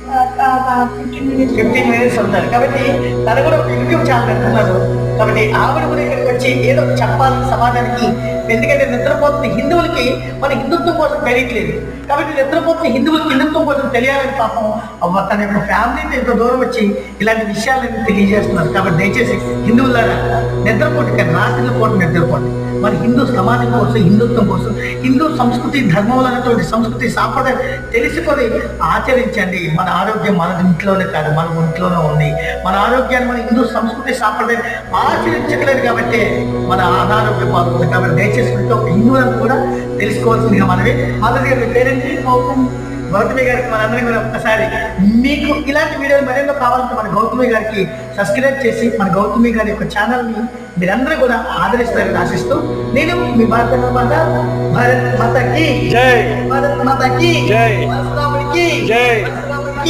15 minutes ఉంటారు కాబట్టి తను కూడా ఒక యూట్యూబ్ ఛానల్ పెడుతున్నారు. కాబట్టి ఆవిడ కూడా ఇక్కడికి వచ్చి ఏదో చెప్పాలి సమాజానికి. ఎందుకంటే నిద్రపోతున్న హిందువులకి మన హిందుత్వం కోసం తెలియట్లేదు. కాబట్టి నిద్రపోతున్న హిందువులకి హిందుత్వం కోసం తెలియాలని పాపం తన యొక్క ఫ్యామిలీతో ఇంత దూరం వచ్చి ఇలాంటి విషయాలను తెలియజేస్తున్నారు. కాబట్టి దయచేసి హిందువులారా నిద్రపోటు కానీ రాత్రి పూట నిద్రపోండి. మన హిందూ సమాజం కోసం, హిందుత్వం కోసం, హిందూ సంస్కృతి ధర్మంలో అనేటువంటి సంస్కృతి సాంప్రదాయం తెలుసుకొని ఆచరించండి. మన ఆరోగ్యం మన ఇంట్లోనే కాదు, మన ఒంట్లోనే ఉంది. మన ఆరోగ్యాన్ని మన హిందూ సంస్కృతి సాంప్రదాయం ఆచరించట్లేదు కాబట్టి మన అనారోగ్యం పాల్గొంది. కాబట్టి దయచేసి ప్రతి ఒక్క హిందువులను కూడా తెలుసుకోవాల్సిందిగా మనమే. ఆల్రెడీ మీ పేరెంట్ గౌతమి గారికి మనందరం కూడా ఒక్కసారి మీకు ఇలాంటి వీడియోలు మరెన్నో కావాలంటే మన గౌతమి గారికి సబ్స్క్రైబ్ చేసి మన గౌతమి గారి యొక్క ఛానల్ని మీరందరూ కూడా ఆదరిస్తారని ఆశిస్తూ నేను మీ భారత మాతకి జై, భారత మాతకి జై,